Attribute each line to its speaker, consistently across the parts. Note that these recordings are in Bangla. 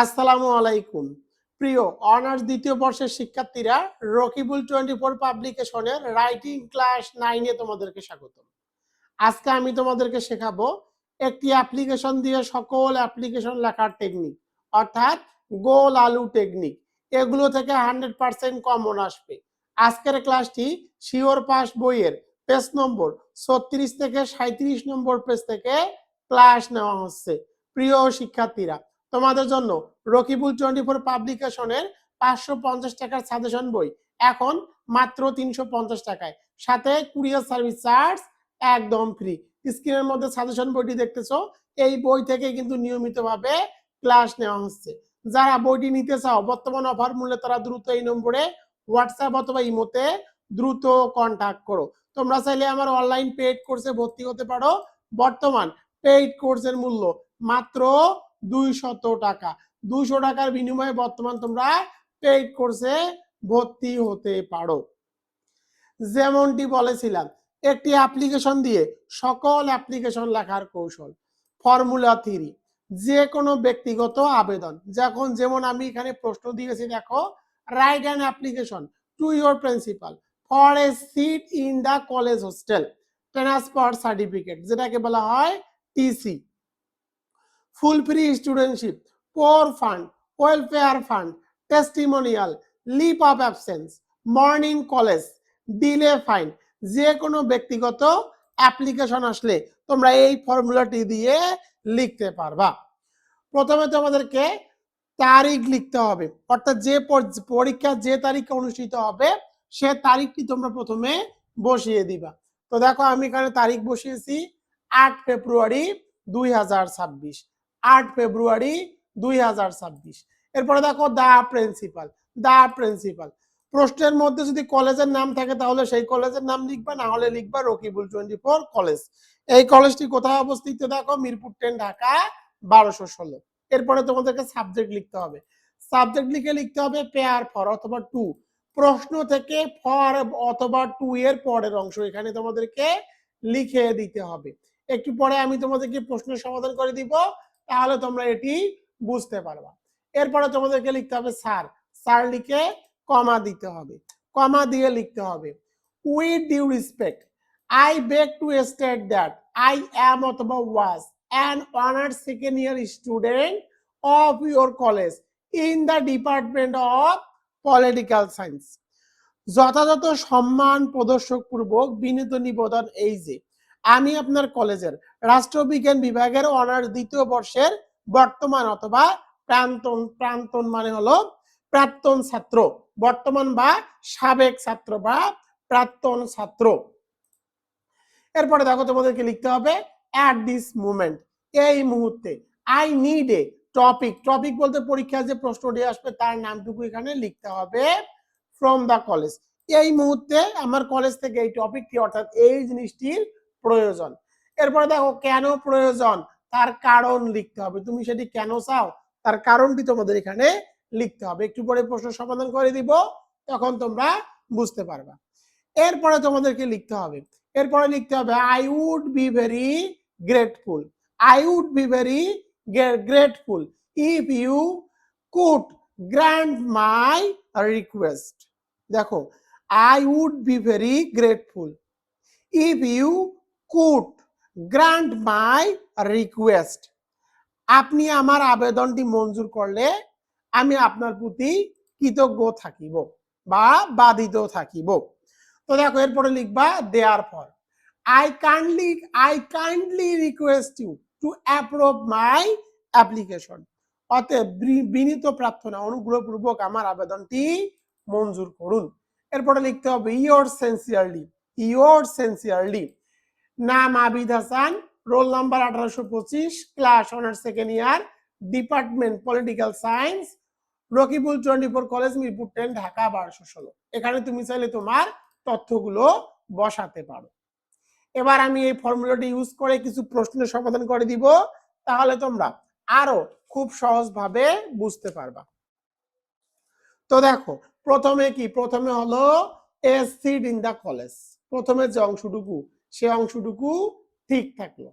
Speaker 1: আসসালামু আলাইকুম। প্রিয় অনার্স দ্বিতীয় বর্ষের শিক্ষার্থীরা, রকিবুল 24 পাবলিকেশনের রাইটিং ক্লাস 9 এ তোমাদেরকে স্বাগত। আজকে আমি তোমাদেরকে শেখাবো একটি অ্যাপ্লিকেশন দিয়ে সকল অ্যাপ্লিকেশন লেখার টেকনিক, অর্থাৎ গোল আলু টেকনিক। এগুলো থেকে 100% কমন আসবে। আজকের ক্লাসটি শিওর পাস বইয়ের পেজ নম্বর 36 থেকে 37 নম্বর পেজ থেকে ক্লাস নেওয়া হচ্ছে। প্রিয় শিক্ষার্থীরা, তোমাদের জন্য রকিবুল 24 পাবলিকেশনের 550 টাকার সাজেশন বই এখন মাত্র 350 টাকায়, সাথে কুরিয়ার সার্ভিস চার্জ একদম ফ্রি। স্ক্রিনের মধ্যে সাজেশন বইটি দেখতেছো, এই বই থেকে কিন্তু নিয়মিতভাবে ক্লাস নেওয়া হচ্ছে। যারা বইটি নিতে চাও বর্তমান অফার মূল্যে তারা দ্রুত এই নম্বরে হোয়াটসঅ্যাপ অথবা ইমোতে দ্রুত কন্টাক্ট করো। তোমরা চাইলে আমার অনলাইন পেইড কোর্সে ভর্তি হতে পারো। বর্তমান পেইড কোর্সের মূল্য মাত্র 200 টাকা। 200 টাকার বিনিময়ে বর্তমান তোমরা পেইড কোর্সে ভর্তি হতে পারো। যেমনটি বলেছিলাম, একটি অ্যাপ্লিকেশন দিয়ে সকল অ্যাপ্লিকেশন লেখার কৌশল। ফর্মুলা 3, যে কোনো ব্যক্তিগত আবেদন। যেমন আমি এখানে প্রশ্ন দিয়েছি, দেখো, write an application to your principal for a seat in the college hostel, transfer certificate, যেটাকে বলা হয় TC, full free studentship, poor fund, welfare fund, testimonial, leave of absence, morning college, delay fine. যে কোনো ব্যক্তিগত অ্যাপ্লিকেশন আসলে তোমরা এই ফর্মুলাটি দিয়ে লিখতে পারবা। প্রথমে তোমাদেরকে তারিখ লিখতে হবে, অর্থাৎ যে পরীক্ষা যে তারিখে অনুষ্ঠিত হবে সে তারিখটি তোমরা প্রথমে বসিয়ে দিবা। তো দেখো, আমি এখানে তারিখ বসিয়েছি 8 ফেব্রুয়ারি 2026, 8 ফেব্রুয়ারি 2026। এরপরে দেখো দা প্রিন্সিপাল। প্রশ্নের মধ্যে যদি কলেজের নাম থাকে তাহলে সেই কলেজের নাম লিখবা, না হলে লিখবা রকিবুল 24 কলেজ। এই কলেজটি কোথায় অবস্থিত? দেখো, মিরপুর 10, ঢাকা 1216। এরপরে তোমাদেরকে সাবজেক্ট লিখতে হবে। সাবজেক্ট লিখতে হবে পেয়ার ফর অথবা টু। প্রশ্ন থেকে ফর অথবা টু এর পরের অংশ এখানে তোমাদেরকে লিখে দিতে হবে। একটু পরে আমি তোমাদেরকে প্রশ্নের সমাধান করে দিব, তাহলে তোমরা এটি বুঝতে পারবা। এরপরে তোমাদেরকে লিখতে হবে স্যার লিখে কমা দিতে হবে, কমা দিয়ে লিখতে হবে with due respect I beg to state that I am অথবা was an honored second year student of your college in the department of political science. যথাযথ সম্মান প্রদর্শক পূর্বক বিনীত নিবেদন এই যে, আমি আপনার কলেজের রাষ্ট্রবিজ্ঞান বিভাগের অনার্স দ্বিতীয় বর্ষের বর্তমান অথবা প্রাক্তন মানে হলো প্রাক্তন ছাত্র, বর্তমান বা সাবেক ছাত্র বা প্রাক্তন ছাত্র। এরপরে দেখো, তোমাদেরকে লিখতে হবে অ্যাট দিস মোমেন্ট, এই মুহূর্তে, আই নিড এ টপিক বলতে পরীক্ষায় যে প্রশ্নটি আসবে তার নামটুকু এখানে লিখতে হবে ফ্রম দ্য কলেজ। এই মুহূর্তে আমার কলেজ থেকে এই টপিকটি অর্থাৎ এই জিনিসটির প্রয়োজন। এরপরে দেখো কেন প্রয়োজন, তার কারণ লিখতে হবে। তুমি সেটি কেন চাও তার কারণটি তোমাদের এখানে লিখতে হবে। একটু পরে প্রশ্ন সমাধান করে দিব, তখন তোমরা বুঝতে পারবা। এরপরে তোমাদেরকে লিখতে হবে I would be very grateful, if you could grant my request. দেখো, I would be very grateful if you could grant my request. আপনি আমার আবেদনটি মঞ্জুর করলে আমি আপনার প্রতি কৃতজ্ঞ থাকিব বা বাধিত থাকিব। তো দেখো, এরপরে লিখবা therefore I kindly request you to approve my application. অতএব বিনীত প্রার্থনা, অনুগ্রহপূর্বক আমার আবেদনটি মঞ্জুর করুন। এরপরে লিখতে হবে ইয়োর সিনসিয়ারলি। নাম Abid Hasan, roll number 1825, class honours second year, department political science, Rakibul 24 college, Mirpur 10, Dhaka 1216। এখানে তুমি চাইলে তোমার তথ্যগুলো বসাতে পারো। এবার আমি এই ফর্মুলাটি ইউজ করে কিছু প্রশ্নের সমাধান করে দিব, তাহলে তোমরা আরো খুব সহজভাবে বুঝতে পারবা। তো দেখো, প্রথমে হলো a seat in the college. প্রথমে যে অংশটুকু সে অংশটুকু ঠিক থাকলো।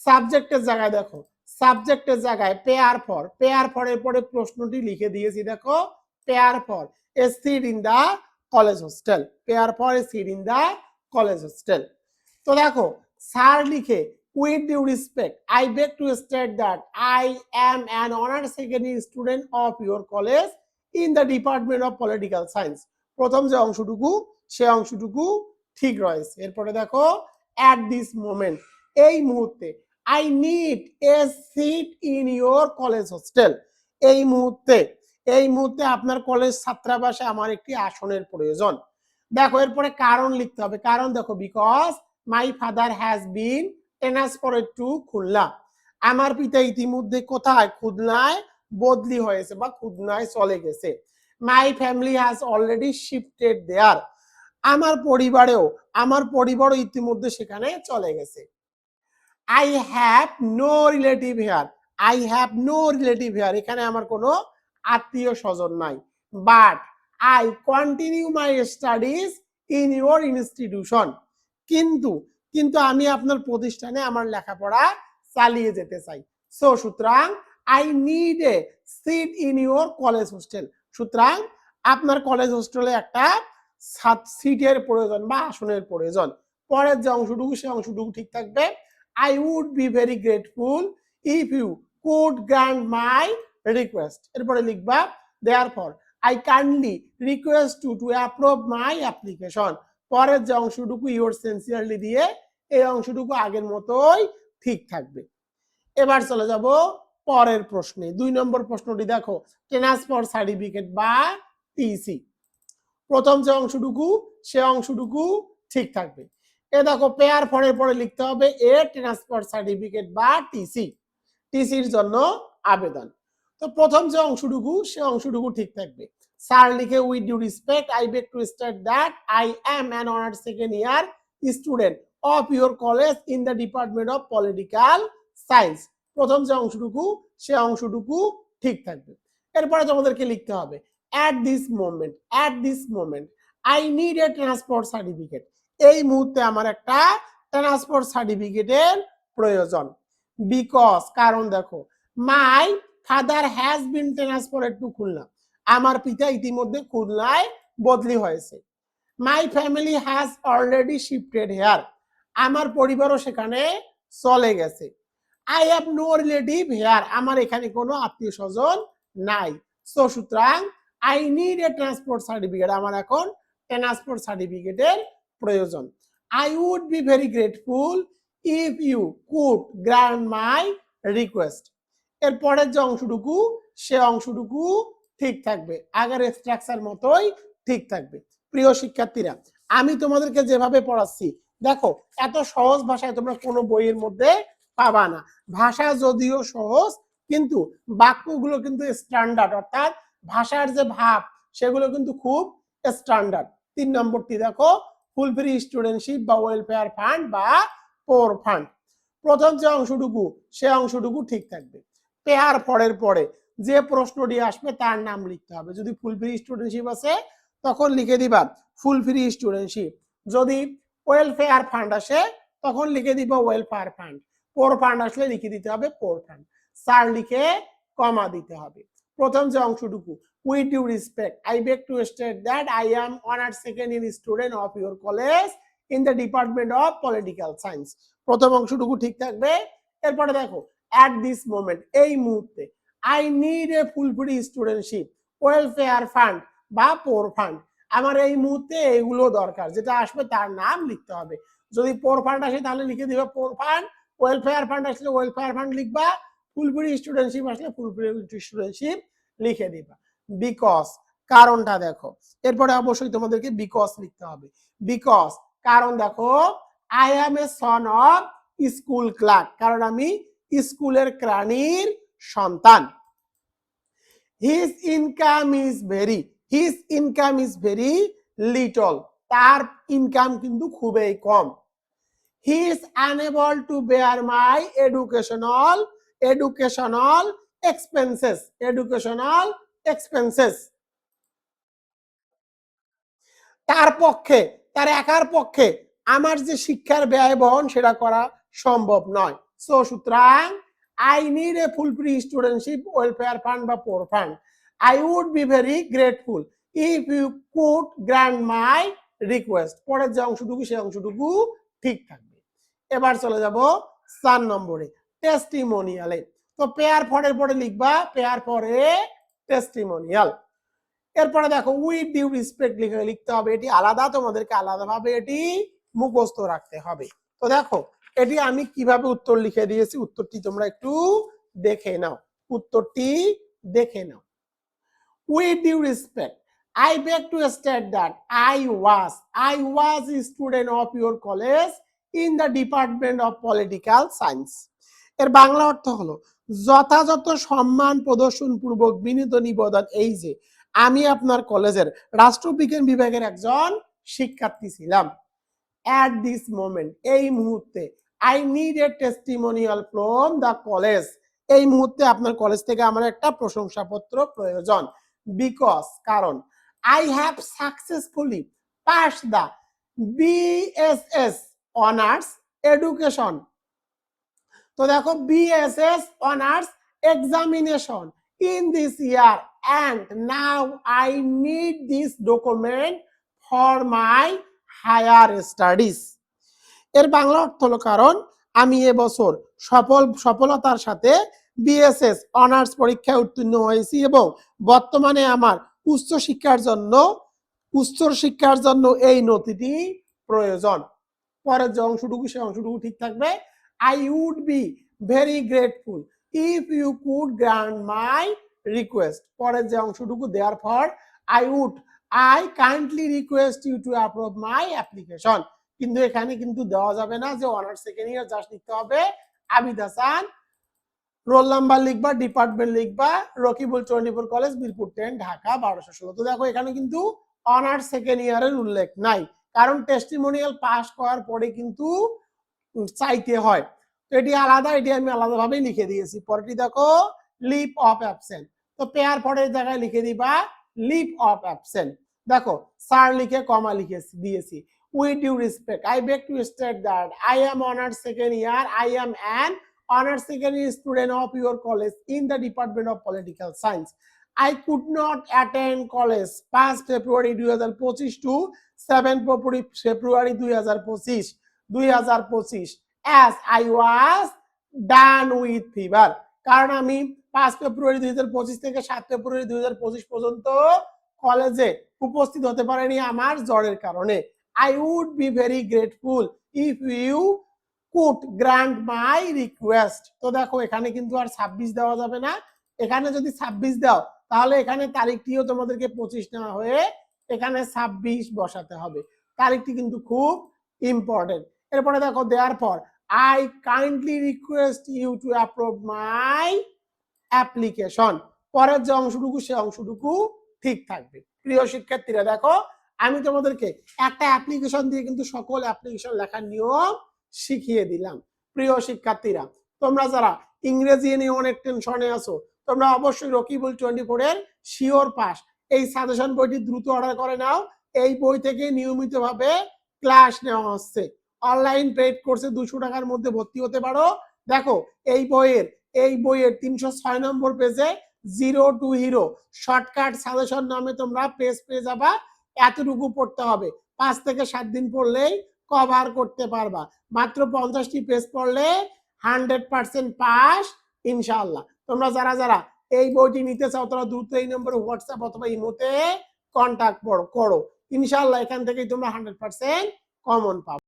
Speaker 1: সাবজেক্টের জায়গায় দেখো সাবজেক্টের জায়গায় পেয়ার ফরের পরে প্রশ্নটি লিখে দিয়েছি, দেখো prayer for a seat in the college hostel, prayer for a seat in the college hostel. তো দেখো স্যার লিখে with due respect I beg to state that I am an honour second year student of your college in the department of political science. প্রথম যে অংশটুকু সে অংশটুকু ঠিক রয়েছে। এরপরে দেখো অ্যাট দিস মোমেন্ট, এই মুহূর্তে, I need a seat in your college hostel, এই মুহূর্তে আপনার কলেজ ছাত্রাবাসে আমার একটি আসনের প্রয়োজন। দেখো এরপরে কারণ লিখতে হবে, কারণ দেখো because my father has been transferred to Khulna, আমার পিতা ইতিমধ্যে কোথায়, খুলনায় বদলি হয়েছে বা খুলনায় চলে গেছে। My family has already shifted there, আমার পরিবারও ইতিমধ্যে সেখানে চলে গেছে। I have no relative here, I have no relative here, এখানে আমার কোনো আত্মীয় স্বজন নাই। But I continue my studies in your institution, কিন্তু আমি আপনার প্রতিষ্ঠানে আমার লেখাপড়া চালিয়ে যেতে চাই। সো সুতরাং I need a seat in your college hostel, সুতরাং আপনার কলেজ হোস্টেলে একটা সিটের প্রয়োজন বা আসনের প্রয়োজন। পরের যে অংশটুকু সে অংশটুকু ঠিক থাকবে। I would be very grateful if you could grant my request, এরপরে লিখবা therefore I kindly request you to approve my application। পরের যে অংশটুকু ইউর সিনসিয়ারলি দিয়ে এই অংশটুকু আগের মতোই ঠিক থাকবে। এবার চলে যাব পরের প্রশ্নে। 2 নম্বর প্রশ্নটি দেখো ট্রান্সফার সার্টিফিকেট বা টিসি। প্রথম যে অংশটুকু সে অংশটুকু ঠিক থাকবে। এ দেখো পেয়ার ফরের পরে লিখতে হবে এ ট্রান্সফার সার্টিফিকেট বা টিসি, টিসির জন্য আবেদন। তো প্রথম যে অংশটুকু সে অংশটুকু ঠিক থাকবে। স্যার লিখে with due respect I beg to state that I am an honour second year student of your college in the department of political science. প্রথম যে অংশটুকু সে অংশটুকু ঠিক থাকবে। এরপরে তোমাদেরকে লিখতে হবে at this moment I need a transport certificate, এই মুহূর্তে আমার একটা ট্রান্সপোর্ট সার্টিফিকেটের প্রয়োজন। বিকজ কারণ দেখো my father has been transferred to Khulna, আমার পিতা ইতিমধ্যে খুলনায় বদলি হয়েছে। My family has already shifted here, আমার পরিবারও সেখানে চলে গেছে। I have no relative here, আমার এখানে কোনো আত্মীয় স্বজন নাই। সো সুতরাং I need a transport certificate, আমার এখন ট্রান্সপোর্ট সার্টিফিকেটের প্রয়োজন। I would be very grateful if you could grant my request. এর পরের যে অংশটুকু সে অংশটুকু ঠিক থাকবে, আগের স্ট্রাকচার মতোই ঠিক থাকবে। প্রিয় শিক্ষার্থীরা, আমি তোমাদেরকে যেভাবে পড়াচ্ছি দেখো এত সহজ ভাষায় তোমরা কোনো বইয়ের মধ্যে পাবা না। ভাষা যদিও সহজ কিন্তু বাক্যগুলো কিন্তু স্ট্যান্ডার্ড, অর্থাৎ ভাষার যে ভাব সেগুলো কিন্তু খুব স্ট্যান্ডার্ড। 3 নম্বরটি দেখো ফুলফিল স্টুডেন্টশিপ বা ওয়েলফেয়ার ফান্ড বা পোর ফান্ড। প্রথম যে অংশটুকু সে অংশটুকু ঠিক থাকবে। পেয়ার ফরের পরে যে প্রশ্নটি আসবে তার নাম লিখতে হবে। যদি ফুলফিল স্টুডেন্টশিপ আছে তখন লিখে দিবা ফুলফিল স্টুডেন্টশিপ, যদি ওয়েলফেয়ার ফান্ড আসে তখন লিখে দিবা ওয়েলফেয়ার ফান্ড, পোর ফান্ড আসলে লিখে দিতে হবে পোর ফান্ড, স্যার লিখে কমা দিতে হবে। প্রথম যে অংশটুকু with due respect I beg to state that I am honour second year student of your college in the department of political science, প্রথম অংশটুকু ঠিক থাকবে। এরপরে দেখো অ্যাট দিস মোমেন্ট, এই মুহূর্তে, I need A fulfil studentship welfare fund বা পোর ফান্ড, আমার এই মুহূর্তে এইগুলো দরকার, যেটা আসবে তার নাম লিখতে হবে। যদি পোর ফান্ড আসে তাহলে লিখে দিবে পোর ফান্ড, ওয়েলফেয়ার ফান্ড আসলে ওয়েলফেয়ার ফান্ড লিখবা, ফুলফিল স্টুডেন্টশিপ আসলে ফুলফিল স্টুডেন্টশিপ লিখে দিবা। বিকজ কারণটা দেখো, এরপরে অবশ্যই তোমাদেরকে বিকজ লিখতে হবে। বিকজ কারণ দেখো I am a son of school clerk, কারণ আমি স্কুলের ক্রানির সন্তান। His income is very little, তার ইনকাম কিন্তু খুবই কম। He is unable to bear my educational expenses, তার একার পক্ষে আমার যে শিক্ষার ব্যয় বহন সেটা করা সম্ভব নয়। সো সুতরাং I need a full free studentship welfare fund বা poor fund. I would be very grateful if you could grant my request. পরের যে অংশটুকু সেই অংশটুকু ঠিক থাকবে। এবার চলে যাব 4 নম্বরে টেস্টিমোনিয়ালে। তো পেয়ার ফরের পরে লিখবা পেয়ার ফরে টেস্টিমোনিয়াল। এরপরে দেখো উইথ ডিউ রেসপেক্ট লিখতে হবে, এটি আলাদা, তোমাদেরকে আলাদাভাবে এটি মুখস্থ রাখতে হবে। তো দেখো এটি আমি কিভাবে উত্তর লিখে দিয়েছি, উত্তরটি তোমরা একটু দেখে নাও, উত্তরটি দেখে নাও। With due respect, I beg to state that I was a student of your college in the Department of Political Science. এর বাংলা অর্থ হলো যথাযথ সম্মান প্রদর্শন পূর্বক বিনীত নিবেদন এই যে আমি আপনার কলেজের রাষ্ট্রবিজ্ঞান বিভাগের একজন শিক্ষার্থী ছিলাম। At this moment, এই মুহূর্তে I need a testimonial from the college. এই মুহূর্তে আপনার কলেজ থেকে আমার একটা প্রশংসাপত্র প্রয়োজন। Because কারণ I have successfully passed the BSS Honors Education. তো দেখো BSS Honors Examination in this year and now I need this document for my higher studies. এর বাংলা অর্থ হলো কারণ আমি এবছর সফলতার সাথে বিএসএস অনার্স পরীক্ষায় উত্তীর্ণ হয়েছি এবং বর্তমানে আমার উচ্চশিক্ষার জন্য এই নথিটি প্রয়োজন। পরের যে অংশটুকু সেই অংশটুকু ঠিক থাকবে। I would be very grateful if you could grant my request. পরের যে অংশটুকু therefore I kindly request you to approve my application. কিন্তু এখানে কিন্তু দেওয়া যাবে না যে অনার্স সেকেন্ড ইয়ার, জাস্ট লিখতে হবে আবিদ হাসান, রোল নাম্বার লিখবা, ডিপার্টমেন্ট লিখবা, রকিবুল 24 কলেজ, মিরপুর 10 ঢাকা 1216। তো দেখো এখানে কিন্তু অনার্স সেকেন্ড ইয়ারের উল্লেখ নাই, কারণ টেস্টিমোনিয়াল পাস করার পরে কিন্তু চাইতে হয়। তো এটি আলাদা, এটি আমি আলাদাভাবে লিখে দিয়েছি। পরেরটি দেখো লিভ অফ অ্যাবসেন্ট। তো পেয়ার পরের জায়গায় লিখে দিবা লিভ অফ অ্যাবসেন্ট। দেখো স্যার লিখে কমা লিখে দিয়েছি। With due respect, I beg to state that I am honored second year. I am an honored second year student of your college in the Department of Political Science. I could not attend college 1 February 2025 to 7 February 2025 as I was done with fever. কারণ আমি 5 ফেব্রুয়ারি 2025 থেকে 7 ফেব্রুয়ারি 2025 পর্যন্ত কলেজে উপস্থিত হতে পারিনি আমার জ্বরের কারণে। I would be very grateful if you could grant my request. তো দেখো এখানে কিন্তু আর 26 দেওয়া যাবে না, এখানে যদি 26 দাও তাহলে এখানে তারিখটিও তোমাদেরকে 25 না হয়ে এখানে 26 বসাতে হবে। তারিখটি কিন্তু খুব ইম্পর্টেন্ট। এরপরে দেখো therefore I kindly request you to approve my application. পরের যে অংশটুকু সেই অংশটুকু ঠিক থাকবে। প্রিয় শিক্ষার্থীরা দেখো আমি তোমাদেরকে একটা অ্যাপ্লিকেশন দিয়ে কিন্তু সকল অ্যাপ্লিকেশন লেখার নিয়ম শিখিয়ে দিলাম। প্রিয় শিক্ষার্থীরা তোমরা যারা ইংরেজি নিয়ে অনেক টেনশনে আছো, তোমরা অবশ্যই রকিবুল 24 এর শিওর পাস এই সাজেশন বইটি দ্রুত অর্ডার করে নাও। এই বই থেকে নিয়মিতভাবে ক্লাস নেওয়া হচ্ছে। অনলাইন পেইড কোর্সে 200 টাকার মধ্যে ভর্তি হতে পারো। দেখো এই বইয়ের 306 নম্বর পেজে zero two hero shortcut suggestion নামে তোমরা পেজ পেয়ে যাবা। এতটুকু পড়তে হবে, 5 থেকে 7 দিন পড়লেই কভার করতে পারবা। মাত্র 50টি পেজ পড়লে 100% পাস ইনশাআল্লাহ। তোমরা যারা এই বইটি নিতে চাও তারা দ্রুত এই নম্বরে হোয়াটসঅ্যাপ অথবা ইমোতে কন্টাক্ট করো। ইনশাআল্লাহ এখান থেকেই তোমরা 100% কমন পাবে।